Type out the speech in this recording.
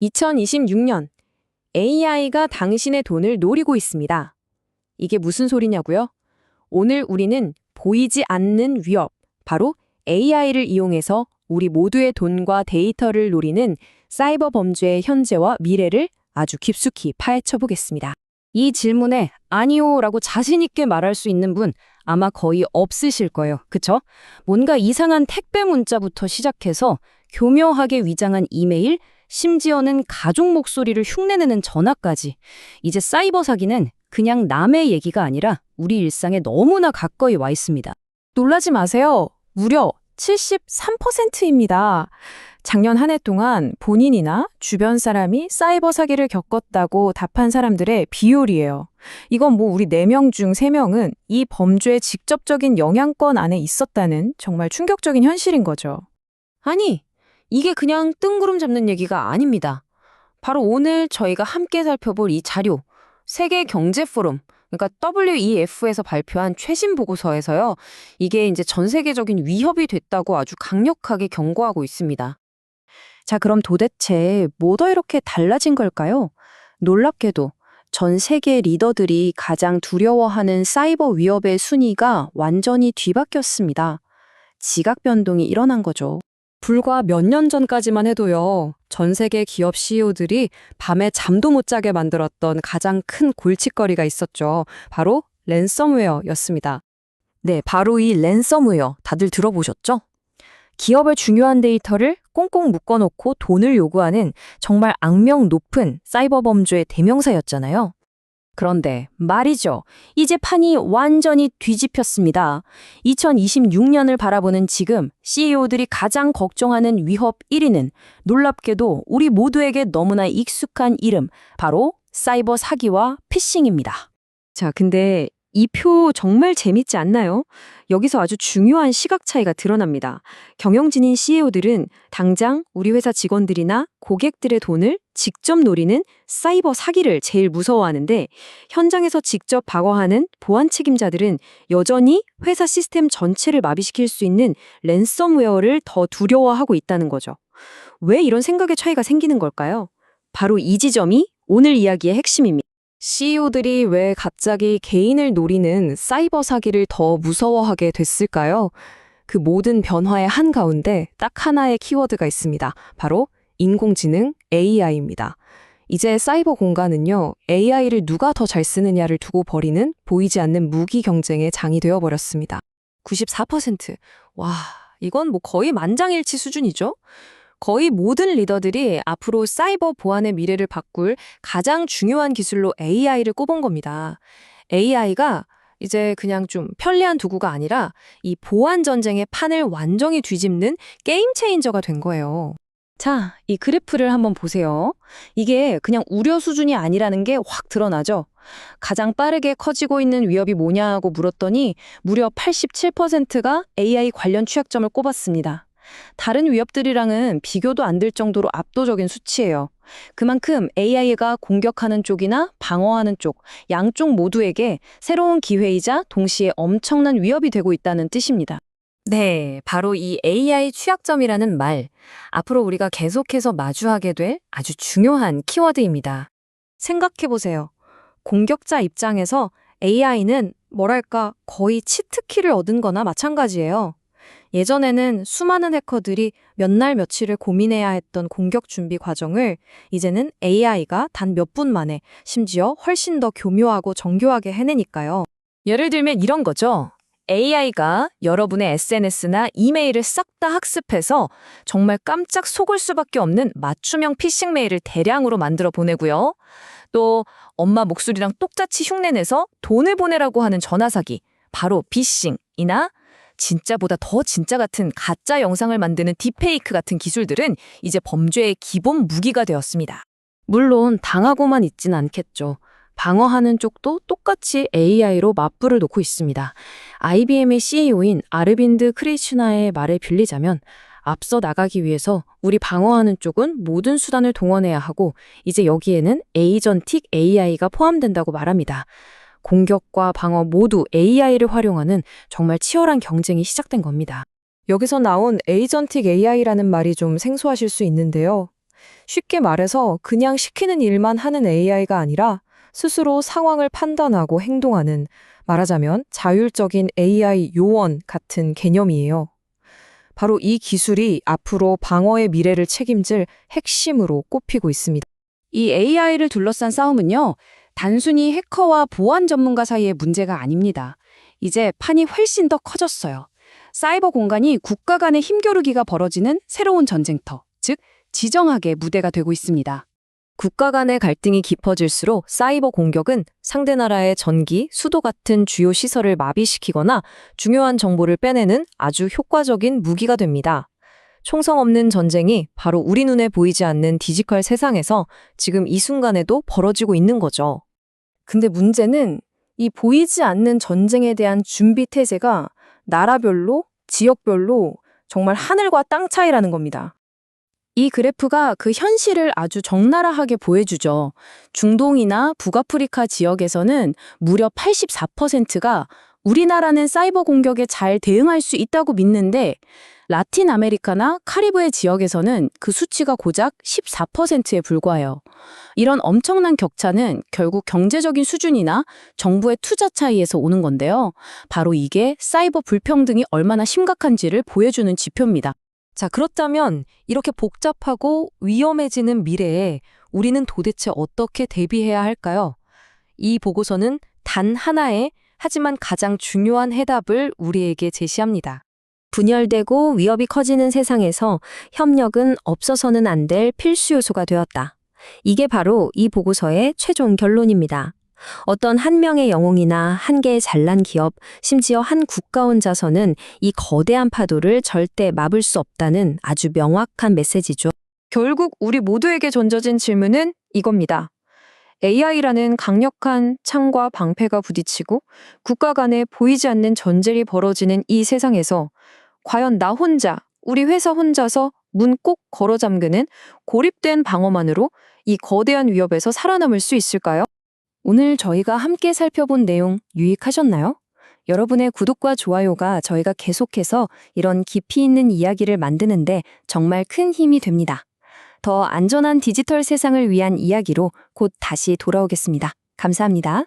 2026년 AI가 당신의 돈을 노리고 있습니다. 이게 무슨 소리냐고요? 오늘 우리는 보이지 않는 위협, 바로 AI를 이용해서 우리 모두의 돈과 데이터를 노리는 사이버 범죄의 현재와 미래를 아주 깊숙이 파헤쳐 보겠습니다. 이 질문에 아니요라고 자신 있게 말할 수 있는 분 아마 거의 없으실 거예요. 그쵸? 뭔가 이상한 택배 문자부터 시작해서 교묘하게 위장한 이메일, 심지어는 가족 목소리를 흉내내는 전화까지. 이제 사이버 사기는 그냥 남의 얘기가 아니라 우리 일상에 너무나 가까이 와 있습니다. 놀라지 마세요. 무려 73%입니다. 작년 한 해 동안 본인이나 주변 사람이 사이버 사기를 겪었다고 답한 사람들의 비율이에요. 이건 우리 4명 중 3명은 이 범죄의 직접적인 영향권 안에 있었다는 정말 충격적인 현실인 거죠. 아니, 이게 그냥 뜬구름 잡는 얘기가 아닙니다. 바로 오늘 저희가 함께 살펴볼 이 자료, 세계경제포럼, 그러니까 WEF에서 발표한 최신 보고서에서요. 이게 이제 전 세계적인 위협이 됐다고 아주 강력하게 경고하고 있습니다. 자, 그럼 도대체 뭐가 이렇게 달라진 걸까요? 놀랍게도 전 세계 리더들이 가장 두려워하는 사이버 위협의 순위가 완전히 뒤바뀌었습니다. 지각 변동이 일어난 거죠. 불과 몇 년 전까지만 해도요, 전 세계 기업 CEO들이 밤에 잠도 못 자게 만들었던 가장 큰 골칫거리가 있었죠. 바로 랜섬웨어였습니다. 네, 바로 이 랜섬웨어 다들 들어보셨죠? 기업의 중요한 데이터를 꽁꽁 묶어놓고 돈을 요구하는 정말 악명 높은 사이버 범죄의 대명사였잖아요. 그런데 말이죠. 이제 판이 완전히 뒤집혔습니다. 2026년을 바라보는 지금 CEO들이 가장 걱정하는 위협 1위는 놀랍게도 우리 모두에게 너무나 익숙한 이름, 바로 사이버 사기와 피싱입니다. 자, 근데 이 표 정말 재밌지 않나요? 여기서 아주 중요한 시각 차이가 드러납니다. 경영진인 CEO들은 당장 우리 회사 직원들이나 고객들의 돈을 직접 노리는 사이버 사기를 제일 무서워하는데, 현장에서 직접 방어하는 보안 책임자들은 여전히 회사 시스템 전체를 마비시킬 수 있는 랜섬웨어를 더 두려워하고 있다는 거죠. 왜 이런 생각의 차이가 생기는 걸까요? 바로 이 지점이 오늘 이야기의 핵심입니다. CEO들이 왜 갑자기 개인을 노리는 사이버 사기를 더 무서워하게 됐을까요? 그 모든 변화의 한가운데 딱 하나의 키워드가 있습니다. 바로 인공지능 AI입니다. 이제 사이버 공간은요, AI를 누가 더 잘 쓰느냐를 두고 벌이는 보이지 않는 무기 경쟁의 장이 되어버렸습니다. 94%. 와, 이건 거의 만장일치 수준이죠? 거의 모든 리더들이 앞으로 사이버 보안의 미래를 바꿀 가장 중요한 기술로 AI를 꼽은 겁니다. AI가 이제 그냥 좀 편리한 도구가 아니라 이 보안 전쟁의 판을 완전히 뒤집는 게임 체인저가 된 거예요. 자, 이 그래프를 한번 보세요. 이게 그냥 우려 수준이 아니라는 게 확 드러나죠? 가장 빠르게 커지고 있는 위협이 뭐냐고 물었더니 무려 87%가 AI 관련 취약점을 꼽았습니다. 다른 위협들이랑은 비교도 안 될 정도로 압도적인 수치예요. 그만큼 AI가 공격하는 쪽이나 방어하는 쪽, 양쪽 모두에게 새로운 기회이자 동시에 엄청난 위협이 되고 있다는 뜻입니다. 네, 바로 이 AI 취약점이라는 말, 앞으로 우리가 계속해서 마주하게 될 아주 중요한 키워드입니다. 생각해보세요. 공격자 입장에서 AI는 뭐랄까 거의 치트키를 얻은 거나 마찬가지예요. 예전에는 수많은 해커들이 몇 날 며칠을 고민해야 했던 공격 준비 과정을 이제는 AI가 단 몇 분 만에, 심지어 훨씬 더 교묘하고 정교하게 해내니까요. 예를 들면 이런 거죠. AI가 여러분의 SNS나 이메일을 싹 다 학습해서 정말 깜짝 속을 수밖에 없는 맞춤형 피싱 메일을 대량으로 만들어 보내고요. 또 엄마 목소리랑 똑같이 흉내내서 돈을 보내라고 하는 전화 사기, 바로 피싱이나 진짜보다 더 진짜 같은 가짜 영상을 만드는 딥페이크 같은 기술들은 이제 범죄의 기본 무기가 되었습니다. 물론 당하고만 있진 않겠죠. 방어하는 쪽도 똑같이 AI로 맞불을 놓고 있습니다. IBM의 CEO인 아르빈드 크리슈나의 말을 빌리자면 앞서 나가기 위해서 우리 방어하는 쪽은 모든 수단을 동원해야 하고 이제 여기에는 에이전틱 AI가 포함된다고 말합니다. 공격과 방어 모두 AI를 활용하는 정말 치열한 경쟁이 시작된 겁니다. 여기서 나온 에이전틱 AI라는 말이 좀 생소하실 수 있는데요. 쉽게 말해서 그냥 시키는 일만 하는 AI가 아니라 스스로 상황을 판단하고 행동하는, 말하자면 자율적인 AI 요원 같은 개념이에요. 바로 이 기술이 앞으로 방어의 미래를 책임질 핵심으로 꼽히고 있습니다. 이 AI를 둘러싼 싸움은요, 단순히 해커와 보안 전문가 사이의 문제가 아닙니다. 이제 판이 훨씬 더 커졌어요. 사이버 공간이 국가 간의 힘겨루기가 벌어지는 새로운 전쟁터, 즉 지정학의 무대가 되고 있습니다. 국가 간의 갈등이 깊어질수록 사이버 공격은 상대 나라의 전기, 수도 같은 주요 시설을 마비시키거나 중요한 정보를 빼내는 아주 효과적인 무기가 됩니다. 총성 없는 전쟁이 바로 우리 눈에 보이지 않는 디지털 세상에서 지금 이 순간에도 벌어지고 있는 거죠. 근데 문제는 이 보이지 않는 전쟁에 대한 준비 태세가 나라별로, 지역별로 정말 하늘과 땅 차이라는 겁니다. 이 그래프가 그 현실을 아주 적나라하게 보여주죠. 중동이나 북아프리카 지역에서는 무려 84%가 우리나라는 사이버 공격에 잘 대응할 수 있다고 믿는데, 라틴 아메리카나 카리브해 지역에서는 그 수치가 고작 14%에 불과해요. 이런 엄청난 격차는 결국 경제적인 수준이나 정부의 투자 차이에서 오는 건데요. 바로 이게 사이버 불평등이 얼마나 심각한지를 보여주는 지표입니다. 자, 그렇다면 이렇게 복잡하고 위험해지는 미래에 우리는 도대체 어떻게 대비해야 할까요? 이 보고서는 단 하나의, 하지만 가장 중요한 해답을 우리에게 제시합니다. 분열되고 위협이 커지는 세상에서 협력은 없어서는 안 될 필수 요소가 되었다. 이게 바로 이 보고서의 최종 결론입니다. 어떤 한 명의 영웅이나 한 개의 잘난 기업, 심지어 한 국가 혼자서는 이 거대한 파도를 절대 막을 수 없다는 아주 명확한 메시지죠. 결국 우리 모두에게 던져진 질문은 이겁니다. AI라는 강력한 창과 방패가 부딪히고 국가 간에 보이지 않는 전쟁이 벌어지는 이 세상에서 과연 나 혼자, 우리 회사 혼자서 문 꼭 걸어 잠그는 고립된 방어만으로 이 거대한 위협에서 살아남을 수 있을까요? 오늘 저희가 함께 살펴본 내용 유익하셨나요? 여러분의 구독과 좋아요가 저희가 계속해서 이런 깊이 있는 이야기를 만드는데 정말 큰 힘이 됩니다. 더 안전한 디지털 세상을 위한 이야기로 곧 다시 돌아오겠습니다. 감사합니다.